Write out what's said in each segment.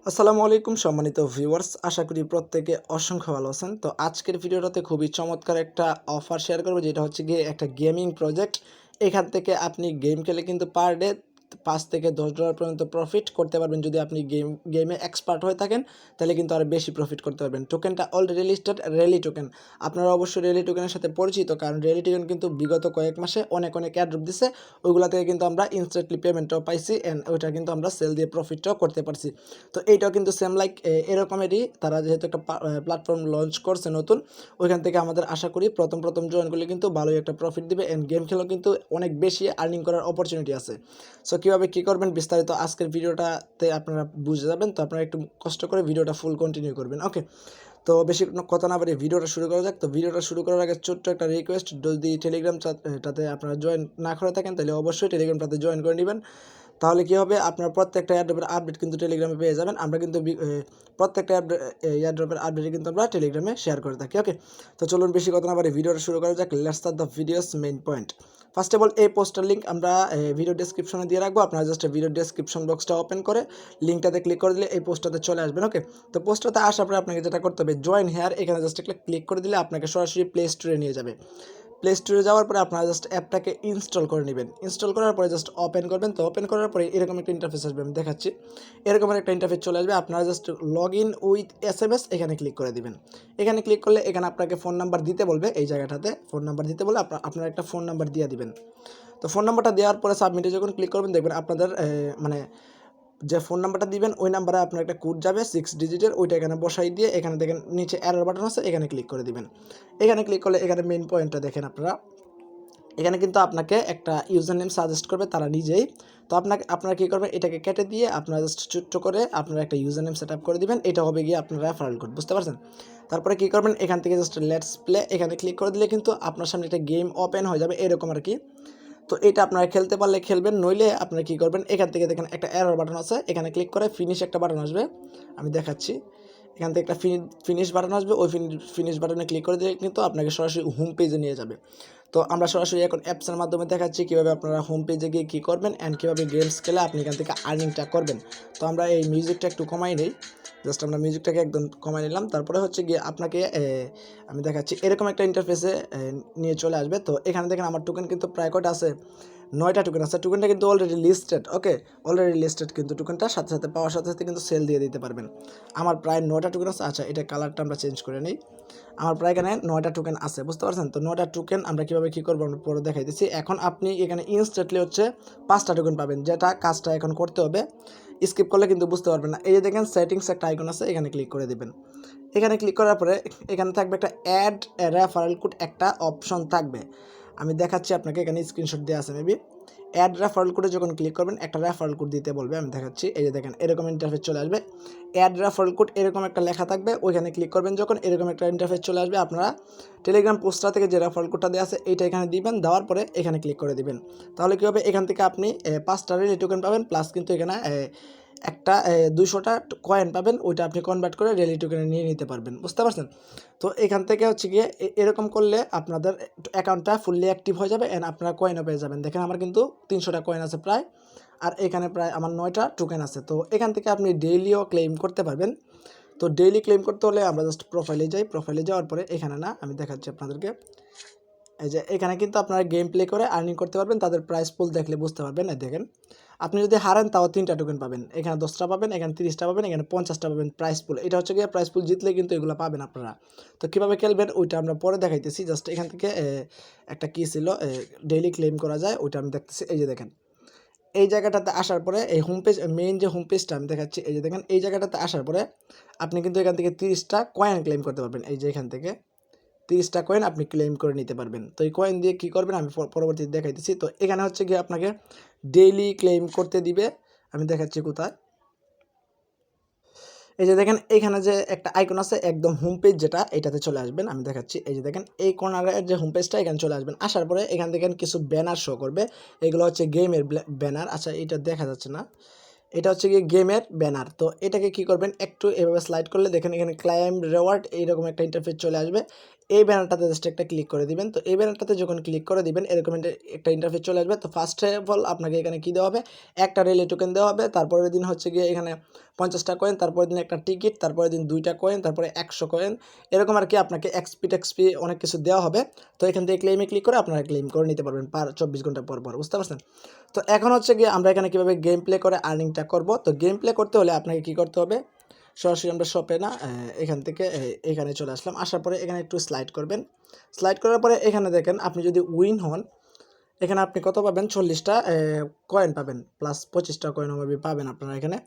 আসসালামু আলাইকুম সম্মানিত ভিউয়ার্স, আশা করি প্রত্যেকে অসংখ্য ভালো আছেন। তো আজকের ভিডিওটাতে খুবই চমৎকার একটা অফার শেয়ার করব, যেটা হচ্ছে গিয়ে একটা গেমিং প্রজেক্ট। এখান থেকে আপনি গেম খেলে কিন্তু পার ডে $5 থেকে $10 পর্যন্ত প্রফিট করতে পারবেন। যদি আপনি গেমে এক্সপার্ট হয়ে থাকেন তাহলে কিন্তু আরও বেশি প্রফিট করতে পারবেন। টোকেনটা অলরেডি লিস্টেড রেলি টোকেন। আপনারা অবশ্যই রেলি টোকেনের সাথে পরিচিত, কারণ রেলি টোকেন কিন্তু বিগত কয়েক মাসে অনেক এয়ারড্রপ দিছে। ওইগুলা থেকে কিন্তু আমরা ইনস্ট্যান্টলি পেমেন্টটাও পাইছি অ্যান্ড ওইটা কিন্তু আমরা সেল দিয়ে প্রফিটটাও করতে পারছি। তো এইটাও কিন্তু সেম লাইক এরকমেরই, তারা যেহেতু একটা প্ল্যাটফর্ম লঞ্চ করছে নতুন, ওইখান থেকে আমাদের আশা করি প্রথম জয়েন করলে কিন্তু ভালোই একটা প্রফিট দিবে অ্যান্ড গেম খেলেও কিন্তু অনেক বেশি আর্নিং করার অপরচুনিটি আছে। সো কীভাবে কী করবেন বিস্তারিত আজকের ভিডিওটাতে আপনারা বুঝে যাবেন। তো আপনারা একটু কষ্ট করে ভিডিওটা ফুল কন্টিনিউ করবেন, ওকে? তো বেশি কথা না বাড়িয়ে ভিডিওটা শুরু করা যাক। তো ভিডিওটা শুরু করার আগে ছোট্ট একটা রিকোয়েস্ট, যদি টেলিগ্রামটাতে আপনারা জয়েন না করে থাকেন তাহলে অবশ্যই টেলিগ্রামটাতে জয়েন করে নেবেন। তাহলে কী হবে, আপনার প্রত্যেকটা এয়ারড্রপের আপডেট কিন্তু টেলিগ্রামে পেয়ে যাবেন। আমরা কিন্তু প্রত্যেকটা এয়ারড্রপের আপডেটে কিন্তু আমরা টেলিগ্রামে শেয়ার করে থাকি, ওকে? তো চলুন বেশি কথা না বাড়িয়ে ভিডিওটা শুরু করা যাক। Let's start the videos main point. First of all, এই পোস্টার লিঙ্ক আমরা ভিডিও ডেসক্রিপশনে দিয়ে রাখবো। আপনারা জাস্ট ভিডিও ডেসক্রিপশন বক্সটা ওপেন করে লিঙ্কটাতে ক্লিক করে দিলে এই পোস্টটাতে চলে আসবেন, ওকে? তো পোস্টটাতে আসার পরে আপনাকে যেটা করতে হবে, জয়েন হেয়ার, এখানে জাস্ট একটা ক্লিক করে দিলে আপনাকে সরাসরি প্লে স্টোরে নিয়ে যাবে। প্লে স্টোরে যাওয়ার পরে আপনারা জাস্ট অ্যাপটাকে ইনস্টল করে নেবেন। ইনস্টল করার পরে জাস্ট ওপেন করবেন। তো ওপেন করার পরে এরকম একটা ইন্টারফেস আসবে, আমি দেখাচ্ছি। এরকমের একটা ইন্টারফেস চলে আসবে। আপনারা just log in with SMS এখানে ক্লিক করে দিবেন। এখানে ক্লিক করলে এখানে আপনাকে ফোন নাম্বার দিতে বলবে, এই জায়গাটাতে ফোন নাম্বার দিতে বলে আপনারা একটা ফোন নাম্বার দিয়ে দিবেন। তো ফোন নাম্বারটা দেওয়ার পরে সাবমিটে যখন ক্লিক করবেন, দেখবেন আপনাদের মানে যে ফোন নাম্বারটা দিবেন ওই নাম্বারে আপনার একটা কোড যাবে 6 ডিজিটের, ওইটা এখানে বসাই দিয়ে এখানে দেখেন নিচে অ্যারো বাটন আছে, এখানে ক্লিক করে দিবেন। এখানে ক্লিক করলে এখানে মেইন পয়েন্টটা দেখেন আপনারা, এখানে কিন্তু আপনাকে একটা ইউজার নেম সাজেস্ট করবে তারা নিজেই। তো আপনারা কী করবেন, এটাকে কেটে দিয়ে আপনারা জাস্ট ছোট্ট করে আপনারা একটা ইউজার নেম সেট আপ করে দিবেন। এটা হবে গিয়ে আপনার রেফারেল কোড, বুঝতে পারছেন? তারপরে কী করবেন, এখান থেকে জাস্ট লেটস প্লে এখানে ক্লিক করে দিলে কিন্তু আপনার সামনে একটা গেম ওপেন হয়ে যাবে, এরকম আর কি। তো এটা আপনারা খেলতে পারলে খেলবেন, নইলে আপনারা কী করবেন, এখান থেকে দেখেন একটা এরর বাটন আছে, এখানে ক্লিক করে ফিনিশ একটা বাটন আসবে, আমি দেখাচ্ছি। এখান থেকে একটা ফিনিশ বাটন আসবে, ওই ফিনিশ বাটনে ক্লিক করে দিলে কিন্তু আপনাকে সরাসরি হোম পেজে নিয়ে যাবে। তো আমরা সরাসরি এখন অ্যাপসের মাধ্যমে দেখাচ্ছি কীভাবে আপনারা হোম পেজে গিয়ে কী করবেন অ্যান্ড কীভাবে গেমস খেলে আপনি এখান থেকে আর্নিংটা করবেন। তো আমরা এই মিউজিকটা একটু কমাই নেই, জাস্ট আমরা মিউজিকটাকে একদম কমাই নিলাম। তারপরে হচ্ছে গিয়ে আপনাকে আমি দেখাচ্ছি এরকম একটা ইন্টারফেসে নিয়ে চলে আসবে। তো এখানে দেখেন আমার টোকেন কিন্তু প্রায় কয়টা আছে, 9টা টোকেন আছে। টোকেনটা কিন্তু অলরেডি লিস্টেড, ওকে? অলরেডি লিস্টেড, কিন্তু টোকেনটা সাথে সাথে পাওয়ার সাথে সাথে কিন্তু সেল দিয়ে দিতে পারবেন। আমার প্রায় 9টা টোকেন আছে। আচ্ছা, এটা কালারটা আমরা চেঞ্জ করে নিই। আমার প্রায় এখানে 9টা টোকেন আছে, বুঝতে পারছেন? তো 9টা টোকেন আমরা কীভাবে কী করবো আমরা পরে দেখাইতেছি। এখন আপনি এখানে ইনস্ট্যান্টলি হচ্ছে 5টা টোকেন পাবেন, যেটা কাজটা এখন করতে হবে। স্কিপ করলে কিন্তু বুঝতে পারবেন না। এই যে দেখেন সেটিংস একটা আইকন আছে, এখানে ক্লিক করে দেবেন। এখানে ক্লিক করার পরে এখানে থাকবে একটা অ্যাড রেফারেল কোড, একটা অপশন থাকবে, আমি দেখাচ্ছি আপনাকে। এখানে স্ক্রিনশট দেওয়া আছে মেবি। অ্যাড রেফারেল কোডে যখন ক্লিক করবেন একটা রেফারেল কোড দিতে বলবে, আমি দেখাচ্ছি। এই যে দেখেন এরকম ইন্টারফেস চলে আসবে, অ্যাড রেফারেল কোড এরকম একটা লেখা থাকবে, ওইখানে ক্লিক করবেন যখন এরকম একটা ইন্টারফেস চলে আসবে। আপনারা টেলিগ্রাম পোস্টার থেকে যে রেফারেল কোডটা দেওয়া আছে এইটা এখানে দিবেন, দেওয়ার পরে এখানে ক্লিক করে দিবেন। তাহলে কী হবে, এখান থেকে আপনি 5টা রেলি টোকেন পাবেন, প্লাস কিন্তু এখানে একটা 200টা কয়েন পাবেন, ওইটা আপনি কনভার্ট করে রেলি টোকেনে নিয়ে নিতে পারবেন, বুঝতে পারছেন? তো এখান থেকে হচ্ছে গিয়ে এরকম করলে আপনাদের অ্যাকাউন্টটা ফুললি অ্যাক্টিভ হয়ে যাবে অ্যান্ড আপনারা কয়েনও পেয়ে যাবেন। দেখেন আমার কিন্তু 300টা কয়েন আছে প্রায়, আর এখানে প্রায় আমার 9টা টোকেন আছে। তো এখান থেকে আপনি ডেইলিও ক্লেম করতে পারবেন। তো ডেইলি ক্লেম করতে হলে আমরা জাস্ট প্রোফাইলে যাই। প্রোফাইলে যাওয়ার পরে এখানে না, আমি দেখাচ্ছি আপনাদেরকে। এই যে এখানে কিন্তু আপনারা গেম প্লে করে আর্নিং করতে পারবেন। তাদের প্রাইস পুল দেখলে বুঝতে পারবেন। দেখেন আপনি যদি হারেন তাও 3টা টোকেন পাবেন, এখানে 10টা পাবেন, এখানে 30টা পাবেন, এখানে 50টা পাবেন প্রাইস পুল। এটা হচ্ছে গিয়ে প্রাইস পুল জিতলে কিন্তু এগুলো পাবেন আপনারা। তো কীভাবে খেলবেন ওইটা আমরা পরে দেখাইতেছি। জাস্ট এখান থেকে একটা কী ছিল, ডেইলি ক্লেম করা যায়, ওইটা আমি দেখতেছি। এই যে দেখেন এই জায়গাটাতে আসার পরে এই হোম পেজ, মেইন যে হোম পেজটা আমি দেখাচ্ছি, এই যে দেখেন এই জায়গাটাতে আসার পরে আপনি কিন্তু এখান থেকে 30টা কয়েন ক্লেম করতে পারবেন। এই যে এখান থেকে 30টা কয়েন আপনি ক্লেম করে নিতে পারবেন। তো এই কয়েন দিয়ে কী করবেন আমি পরবর্তীতে দেখাইতেছি। তো এখানে হচ্ছে গিয়ে আপনাকে ডেইলি ক্লেম করতে দিবে, আমি দেখাচ্ছি কোথায়। এই যে দেখেন এখানে যে একটা আইকন আছে একদম হোম পেজ, যেটা এটাতে চলে আসবেন, আমি দেখাচ্ছি। এই যে দেখেন এই কর্নারের যে হোম পেজটা, এখানে চলে আসবেন। আসার পরে এখান থেকে কিছু ব্যানার শো করবে, এগুলো হচ্ছে গেমের ব্যানার। আচ্ছা, এটা দেখা যাচ্ছে না, এটা হচ্ছে গিয়ে গেমের ব্যানার। তো এটাকে কী করবেন, একটু এভাবে স্লাইড করলে দেখেন এখানে ক্লাইম রেওয়ার্ড এইরকম একটা ইন্টারফেস চলে আসবে। এই ব্যানারটাতে জাস্ট একটা ক্লিক করে দিবেন। তো এই ব্যানারটাতে যখন ক্লিক করে দিবেন এরকম একটা ইন্টারফেস চলে আসবে। তো ফার্স্ট অফ অল আপনাকে এখানে কী দেওয়া হবে, একটা রেলি টোকেন দেওয়া হবে, তারপরের দিন হচ্ছে গিয়ে এখানে 50টা কয়েন, তারপরের দিন একটা টিকিট, তারপরের দিন 2টা কয়েন, তারপরে 100 কয়েন, এরকম আর কি আপনাকে এক্সপি অনেক কিছু দেওয়া হবে। তো এখান থেকে ক্লেমে ক্লিক করে আপনারা ক্লেম করে নিতে পারবেন 24 ঘন্টা পর পর, বুঝতে পারছেন? তো এখন হচ্ছে গিয়ে আমরা এখানে কীভাবে গেম প্লে করে আর্নিংটা করব। তো গেম প্লে করতে হলে আপনাকে কী করতে হবে, সরাসরি আমরা শপে না এখান থেকে এখানে চলে আসলাম। আসার পরে এখানে একটু স্লাইড করবেন। স্লাইড করার পরে এখানে দেখেন আপনি যদি উইন হন, এখানে আপনি কত পাবেন, 40টা কয়েন পাবেন, প্লাস 25টা কয়েন হবে পাবেন আপনারা এখানে।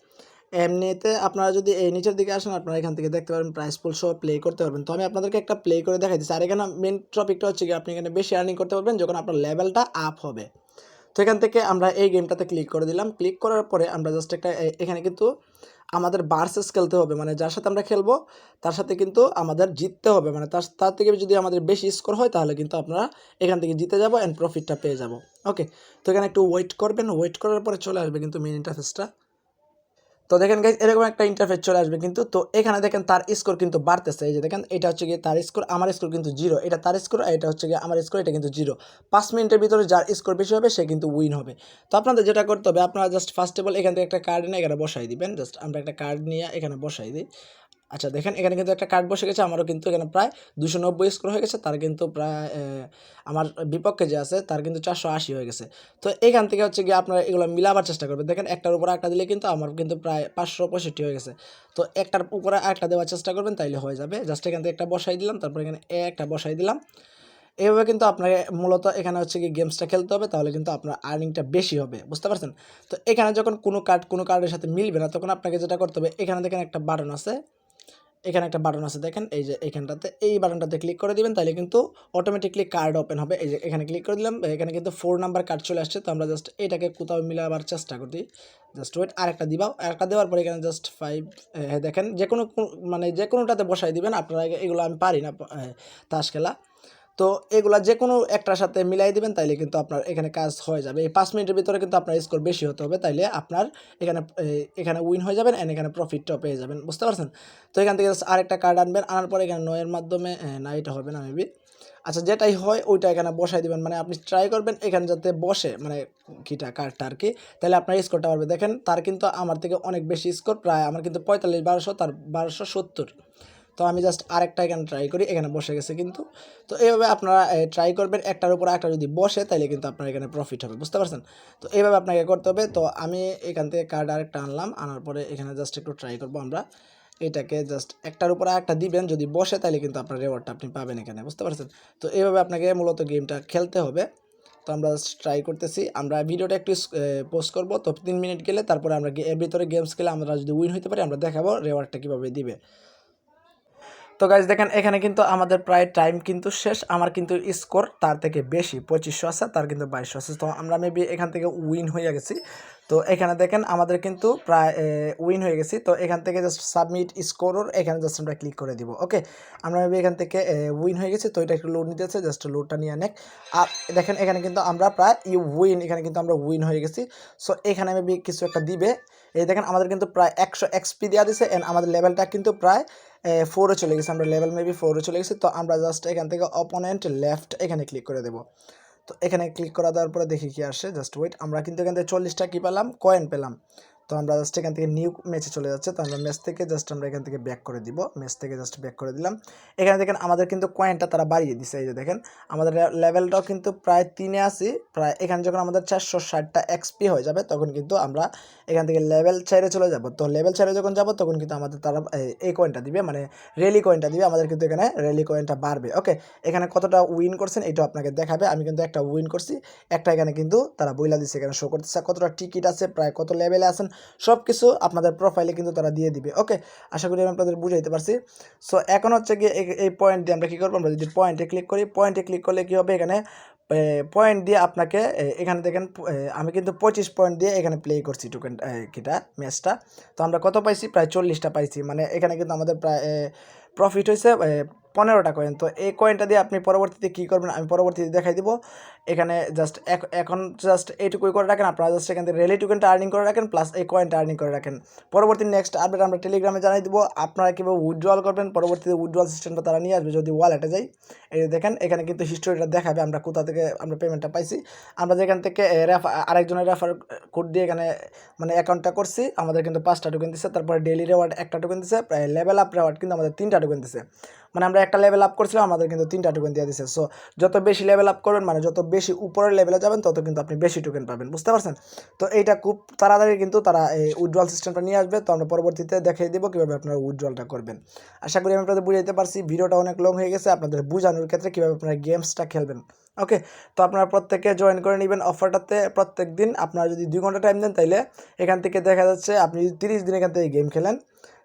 এমনিতে আপনারা যদি এই নিচের দিকে আসেন আপনারা এখান থেকে দেখতে পারবেন প্রাইস পুল সহ প্লে করতে পারবেন। তো আমি আপনাদেরকে একটা প্লে করে দেখাই দিচ্ছি। আর এখানে মেন টপিকটা হচ্ছে কি আপনি এখানে বেশি আর্নিং করতে পারবেন যখন আপনার লেভেলটা আপ হবে। তো এখান থেকে আমরা এই গেমটাতে ক্লিক করে দিলাম। ক্লিক করার পরে আমরা জাস্ট একটা এখানে কিন্তু আমাদের ভার্সেস খেলতে হবে, মানে যার সাথে আমরা খেলবো তার সাথে কিন্তু আমাদের জিততে হবে, মানে তার থেকে যদি আমাদের বেশি স্কোর হয় তাহলে কিন্তু আপনারা এখান থেকে জিতে যাবো অ্যান্ড প্রফিটটা পেয়ে যাব। ওকে, তো এখানে একটু ওয়েট করবেন, ওয়েট করার পরে চলে আসবে কিন্তু মেন ইন্টারফেসটা। তো দেখেন গাইজ এরকম একটা ইন্টারফেস চলে আসবে কিন্তু। তো এখানে দেখেন তার স্কোর কিন্তু বাড়তেছে, এই যে দেখেন এটা হচ্ছে গিয়ে তার স্কোর, আমার স্কোর কিন্তু 0, এটা তার স্কোর, আর এটা হচ্ছে গিয়ে আমার স্কোর, এটা কিন্তু 0। 5 মিনিটের ভিতরে যার স্কোর বেশি হবে সে কিন্তু উইন হবে। তো আপনাদের যেটা করতে হবে, আপনারা জাস্ট ফার্স্ট অফ অল এখান থেকে একটা কার্ড নিয়ে এখানে বসাই দিবেন। জাস্ট আমরা একটা কার্ড নিয়ে এখানে বসাই দিই। আচ্ছা দেখেন এখানে কিন্তু একটা কার্ড বসে গেছে, আমারও কিন্তু এখানে প্রায় 290 স্কোর হয়ে গেছে, তার কিন্তু প্রায় আমার বিপক্ষে যে আছে তার কিন্তু 480 হয়ে গেছে। তো এখান থেকে হচ্ছে গিয়ে আপনারা এগুলো মিলাবার চেষ্টা করবেন। দেখেন একটার উপর একটা দিলে কিন্তু আমার কিন্তু প্রায় 565 হয়ে গেছে। তো একটার উপরে একটা দেওয়ার চেষ্টা করবেন, তাইলে হয়ে যাবে। জাস্ট এখান থেকে একটা বসাই দিলাম, তারপর এখানে একটা বসাই দিলাম। এইভাবে কিন্তু আপনাকে মূলত এখানে হচ্ছে কি গেমসটা খেলতে হবে, তাহলে কিন্তু আপনার আর্নিংটা বেশি হবে, বুঝতে পারছেন? তো এখানে যখন কোনো কার্ডের সাথে মিলবে না তখন আপনাকে যেটা করতে হবে, এখানে দেখেন একটা বাটন আছে, এখানে একটা বাটন আছে দেখেন, এই যে এইখানটাতে এই বাটনটাতে ক্লিক করে দিবেন, তাহলে কিন্তু অটোমেটিকলি কার্ড ওপেন হবে। এই যে এখানে ক্লিক করে দিলাম, এখানে কিন্তু 4 নাম্বার কার্ড চলে আসছে। তো আমরা জাস্ট এটাকে কোথাও মিলাবার চেষ্টা করি, জাস্ট ওয়েট, আরেকটা দিবাও, আরেকটা দেওয়ার পরে এখানে জাস্ট 5 দেখেন যে মানে যে কোনোটাতে বসাই দিবেন আপনারা। এগুলো আমি পারি না তাস খেলা, তো এগুলা যে কোনো একটার সাথে মিলাই দিবেন, তাইলে কিন্তু আপনার এখানে কাজ হয়ে যাবে। এই 5 মিনিটের ভিতরে কিন্তু আপনার স্কোর বেশি হতে হবে, তাইলে আপনার এখানে উইন হয়ে যাবেন অ্যান্ড এখানে প্রফিটটাও পেয়ে যাবেন, বুঝতে পারছেন? তো এখান থেকে আরেকটা কার্ড আনবেন, আনার পরে এখানে নয়ের মাধ্যমে না এটা হবে না মেবি, আচ্ছা যেটাই হয় ওইটা এখানে বসাই দিবেন। মানে আপনি ট্রাই করবেন এখানে যাতে বসে, মানে কিটা কার্ডটা আর কি, তাহলে আপনার স্কোরটা বাড়বে। দেখেন তার কিন্তু আমার থেকে অনেক বেশি স্কোর, প্রায় আমার কিন্তু 45-1200, তার 1270। তো আমি জাস্ট আরেকটা এখানে ট্রাই করি, এখানে বসে গেছে কিন্তু। তো এইভাবে আপনারা ট্রাই করবেন, একটার উপর একটা যদি বসে তাহলে কিন্তু আপনার এখানে প্রফিট হবে, বুঝতে পারছেন? তো এইভাবে আপনাকে করতে হবে। তো আমি এখান থেকে কার্ড আরেকটা আনলাম, আনার পরে এখানে জাস্ট একটু ট্রাই করবো আমরা। এটাকে জাস্ট একটার উপর একটা দিবেন, যদি বসে তাহলে কিন্তু আপনার রেওয়ার্ডটা আপনি পাবেন এখানে, বুঝতে পারছেন? তো এইভাবে আপনাকে মূলত গেমটা খেলতে হবে। তো আমরা ট্রাই করতেছি, আমরা ভিডিওটা একটু পোস্ট করবো। তো 3 মিনিট গেলে তারপরে আমরা এর ভিতরে গেমস খেলে আমরা যদি উইন হতে পারি আমরা দেখাবো রেওয়ার্ডটা কীভাবে দিবে। তো গাইজ দেখেন এখানে কিন্তু আমাদের প্রায় টাইম কিন্তু শেষ, আমার কিন্তু স্কোর তার থেকে বেশি 2500 আছে, তার কিন্তু 2200 আছে। তো আমরা মেবি এখান থেকে উইন হয়ে গেছি। তো এখানে দেখেন আমাদের কিন্তু প্রায় উইন হয়ে গেছি। তো এখান থেকে জাস্ট সাবমিট স্কোর, এখানে জাস্ট আমরা ক্লিক করে দিব। ওকে, আমরা মেবি এখান থেকে উইন হয়ে গেছি। তো এটা একটু লোড নিতেছে, জাস্ট লোডটা নিয়ে অনেক। আর দেখেন এখানে কিন্তু আমরা প্রায় উইন, এখানে কিন্তু আমরা উইন হয়ে গেছি। সো এখানে মেবি কিছু একটা দিবে। এই দেখেন আমাদের কিন্তু প্রায় 100 এক্সপি দেওয়া দিছে অ্যান্ড আমাদের লেভেলটা কিন্তু প্রায় 4-এ চলে গেছে, আমরা লেভেল মেবি 4-এ চলে গেছি। তো আমরা জাস্ট এখান থেকে অপোনেন্ট লেফট এখানে ক্লিক করে দেবো। তো এখানে ক্লিক করা দেওয়ার পরে দেখি কি আসে, জাস্ট ওয়েট। আমরা কিন্তু এখান থেকে 40টা কি পেলাম, কয়েন পেলাম। তো আমরা জাস্ট এখান থেকে নিউ ম্যাচে চলে যাচ্ছে। তো আমরা ম্যাচ থেকে জাস্ট আমরা এখান থেকে ব্যাক করে দিব, ম্যাচ থেকে জাস্ট ব্যাক করে দিলাম। এখানে দেখেন আমাদের কিন্তু কয়েনটা তারা বাড়িয়ে দিছে, এই যে দেখেন আমাদের লেভেলটাও কিন্তু প্রায় 3-এ আসি। প্রায় এখানে যখন আমাদের 460টা এক্সপি হয়ে যাবে তখন কিন্তু আমরা এখান থেকে লেভেল 4-এ চলে যাব। তো লেভেল 4-এ যখন যাব তখন কিন্তু আমাদের তারা এই কয়েনটা দিবে, মানে রেলি কয়েনটা দিবে, আমাদের কিন্তু এখানে রেলি কয়েনটা বাড়বে। ওকে, এখানে কতটা উইন করছেন এটা আপনাকে দেখাবে। আমি কিন্তু একটা উইন করছি, একটা এখানে কিন্তু তারা বইলা দিচ্ছে, এখানে শো করতেছে কতটা টিকিট আছে, প্রায় কত লেভেলে আছেন, সব কিছু আপনাদের প্রোফাইলে কিন্তু তারা দিয়ে দিবে। ওকে, আশা করি আমি আপনাদের বুঝাইতে পারছি। সো এখন হচ্ছে গিয়ে এই পয়েন্ট দিয়ে আমরা কী করবো, আমরা যদি পয়েন্টে ক্লিক করি, পয়েন্টে ক্লিক করলে কী হবে, এখানে পয়েন্ট দিয়ে আপনাকে এখানে দেখেন আমি কিন্তু 25 পয়েন্ট দিয়ে এখানে প্লে করছি টোকেন কিটা ম্যাচটা। তো আমরা কত পাইছি, প্রায় 40টা পাইছি, মানে এখানে কিন্তু আমাদের প্রায় প্রফিট হয়েছে 15টা কয়েন। তো এই কয়েনটা দিয়ে আপনি পরবর্তীতে কী করবেন আমি পরবর্তীতে দেখাই দিব। এখানে জাস্ট এখন জাস্ট এইটুকুই করে রাখেন, আপনারা জাস্ট এখান থেকে রেলি টোকেনটা আর্নিং করে রাখেন প্লাস এই কয়েনটা আর্নিং করে রাখেন। পরবর্তী নেক্সট আপডেট আমরা টেলিগ্রামে জানাই দিব, আপনারা কীভাবে উইথড্রল করবেন। পরবর্তীতে উইথড্রল সিস্টেমটা তারা নিয়ে আসবে যদি ওয়ালেটে যাই। এই দেখেন এখানে কিন্তু হিস্টোরিটা দেখাবে আমরা কোথা থেকে আমরা পেমেন্টটা পাইছি। আমরা যেখান থেকে আরেকজনের রেফার কোড দিয়ে এখানে মানে অ্যাকাউন্টটা করছি, আমাদের কিন্তু 5টা টোকেন দিচ্ছে। তারপরে ডেইলি রেওয়ার্ড 1টা টোকেন দিচ্ছে, প্রায় লেভেল আপ রেওয়ার্ড কিন্তু আমাদের 3টা টোকেন দিচ্ছে। মানে আমরা একটা লেভেল আপ করছিলাম, আমাদের কিন্তু 3টা টোকেন দিয়ে দিচ্ছে। সো যত বেশি লেভেল আপ করবেন মানে যত বেশি উপরের লেভেলে যাবেন তত কিন্তু আপনি বেশি টোকেন পাবেন, বুঝতে পারছেন। তো এইটা খুব তাড়াতাড়ি কিন্তু তারা এই উইথড্রল সিস্টেমটা নিয়ে আসবে। তো আমরা পরবর্তীতে দেখিয়ে দেবো কীভাবে আপনারা উইথড্রলটা করবেন। আশা করি আমি আপনাদের বুঝাইতে পারছি। ভিডিওটা অনেক লং হয়ে গেছে, আপনাদের বোঝানোর ক্ষেত্রে কীভাবে আপনারা গেমসটা খেলবেন। ওকে, তো আপনারা প্রত্যেকে জয়েন করে নেবেন অফারটাতে। প্রত্যেক দিন আপনারা যদি 2 ঘন্টা টাইম দেন তাইলে এখান থেকে দেখা যাচ্ছে আপনি যদি 30 দিন এখান থেকে গেম খেলেন,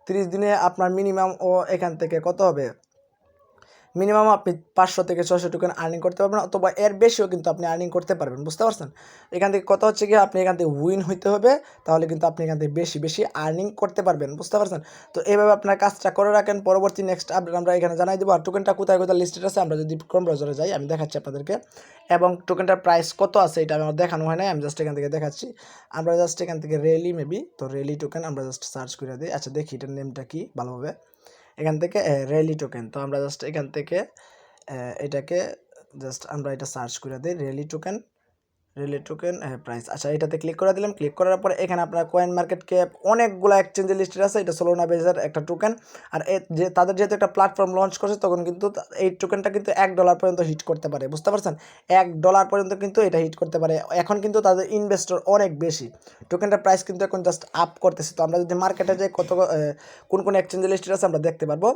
30 দিনে আপনার মিনিমাম এখান থেকে কত হবে, মিনিমাম আপনি 500 থেকে 600 টোকেন আর্নিং করতে পারবেন, অথবা এর বেশিও কিন্তু আপনি আর্নিং করতে পারবেন, বুঝতে পারছেন। এখান থেকে কথা হচ্ছে কি আপনি এখান থেকে উইন হইতে হবে, তাহলে কিন্তু আপনি এখান থেকে বেশি বেশি আর্নিং করতে পারবেন, বুঝতে পারছেন। তো এইভাবে আপনার কাজটা করে রাখেন। পরবর্তী নেক্সট আপডেট আমরা এখানে জানাই দেবো। আর টোকেনটা কোথায় কোথায় লিস্টেড আছে আমরা যদি ক্রোম ব্রাউজারে যাই আমি দেখাচ্ছি আপনাদেরকে, এবং টোকেনটার প্রাইস কত আছে এটা আমার দেখানো হয় নাই, আমি জাস্ট এখান থেকে দেখাচ্ছি। আমরা জাস্ট এখান থেকে রেলি মেবি, তো রেলি টোকেন আমরা জাস্ট সার্চ করে দিই। আচ্ছা দেখি এটার নেমটা কি ভালোভাবে, এখান থেকে রেলি টোকেন। তো আমরা জাস্ট এখান থেকে এটাকে জাস্ট আমরা এটা সার্চ করে দিই রেলি টোকেন প্রাইস। আচ্ছা এটাতে ক্লিক করে দিলাম। ক্লিক করার পরে এখানে আপনার কয়েন মার্কেট ক্যাপ অনেকগুলো এক্সচেঞ্জে লিস্টেড আছে। এটা সোলোনা বেজের একটা টোকেন। আর যে তাদের যেহেতু একটা প্ল্যাটফর্ম লঞ্চ করছে তখন কিন্তু এই টোকেনটা কিন্তু $1 পর্যন্ত হিট করতে পারে, বুঝতে পারছেন। $1 পর্যন্ত কিন্তু এটা হিট করতে পারে। এখন কিন্তু তাদের ইনভেস্টর অনেক বেশি, টোকেনটার প্রাইস কিন্তু এখন জাস্ট আপ করতেছে। তো আমরা যদি মার্কেটে যাই কোন কোন এক্সচেঞ্জে লিস্টেড আছে আমরা দেখতে পারবো।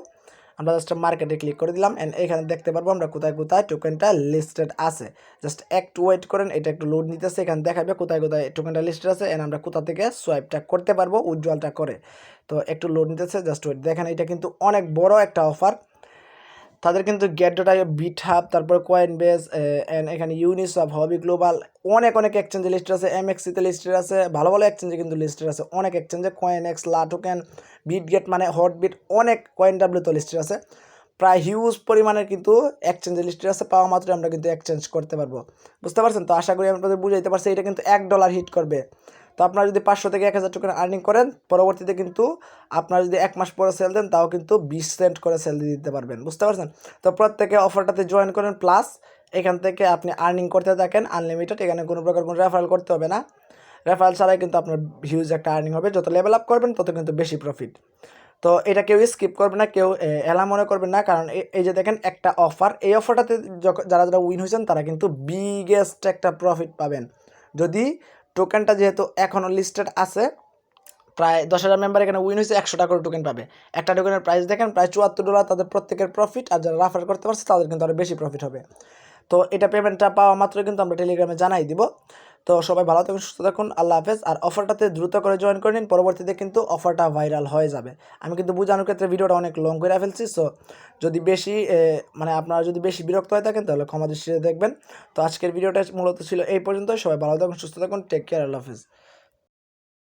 আমরা জাস্ট মার্কেটে ক্লিক করে দিলাম অ্যান্ড এখানে দেখতে পারবো আমরা কোথায় কোথায় টোকেনটা লিস্টেড আছে। জাস্ট একটু ওয়েট করেন, এটা একটু লোড নিতেছে, এখানে দেখাবে কোথায় কোথায় টোকেনটা লিস্টেড আছে অ্যান্ড আমরা কোথা থেকে সোয়াইপটা করতে পারবো উইথড্রলটা করে। তো একটু লোড নিতেছে, জাস্ট ওয়েট। দেখেন এটা কিন্তু অনেক বড় একটা অফার। তাদের কিন্তু গেট.আই, বিটহাব, তারপর কয়েন বেস অ্যান্ড এখানে ইউনিসওয়াপ, হবি গ্লোবাল, অনেক অনেক এক্সচেঞ্জে লিস্টেড আছে। এমএক্সিতে লিস্টেড আছে, ভালো ভালো এক্সচেঞ্জে কিন্তু লিস্টেড আছে অনেক এক্সচেঞ্জে। কয়েন এক্স, লা টোকেন, বিটগেট মানে হটবিট, অনেক কয়েন ডাব্লিউতে লিস্টেড আছে। প্রায় হিউজ পরিমাণের কিন্তু এক্সচেঞ্জে লিস্টেড আছে। পাওয়া মাত্র আমরা কিন্তু এক্সচেঞ্জ করতে পারবো, বুঝতে পারছেন। তো আশা করি আপনাদের বুঝাইতে পারছি। এটা কিন্তু $1 হিট করবে। তো আপনারা যদি 500 থেকে 1000 টোকেন আর্নিং করেন, পরবর্তীতে কিন্তু আপনারা যদি 1 মাস পরে সেল দেন তাও কিন্তু 20 সেন্ট করে সেল দিয়ে দিতে পারবেন, বুঝতে পারছেন। তো প্রত্যেকে অফারটাতে জয়েন করেন, প্লাস এখান থেকে আপনি আর্নিং করতে থাকেন আনলিমিটেড। এখানে কোনো প্রকার কোনো রেফারেল করতে হবে না, রেফারেল ছাড়াই কিন্তু আপনার হিউজ একটা আর্নিং হবে। যত লেভেল আপ করবেন তত কিন্তু বেশি প্রফিট। তো এটা কেউ স্কিপ করবে না, কেউ এলা মনে করবেন না, কারণ এই যে দেখেন একটা অফার, এই অফারটাতে যারা যারা উইন হয়েছেন তারা কিন্তু বিগেস্ট একটা প্রফিট পাবেন। যদি টোকেনটা যেহেতু এখনও লিস্টেড আছে, প্রায় 10,000 মেম্বার এখানে উইন হয়েছে, 100 টাকা করে টোকেন পাবে। একটা টোকেনের প্রাইস দেখেন প্রায় $74 তাদের প্রত্যেকের প্রফিট। আর যারা রেফার করতে পারছে তাদের কিন্তু আরও বেশি প্রফিট হবে। তো এটা পেমেন্টটা পাওয়া মাত্র কিন্তু আমরা টেলিগ্রামে জানাই দিব। তো সবাই ভালো থাকুন, সুস্থ থাকুন, আল্লাহ হাফেজ। আর অফারটাতে দ্রুত করে জয়েন করে নিন, পরবর্তীতে কিন্তু অফারটা ভাইরাল হয়ে যাবে। আমি কিন্তু বোঝানোর ক্ষেত্রে ভিডিওটা অনেক লং করে ফেলছি। সো যদি বেশি মানে আপনারা যদি বেশি বিরক্ত হয়ে থাকেন তাহলে ক্ষমা দৃষ্টিতে দেখবেন। তো আজকের ভিডিওটা মূলত ছিল এই পর্যন্ত। সবাই ভালো থাকুন, সুস্থ থাকুন, টেক কেয়ার, আল্লাহ হাফেজ।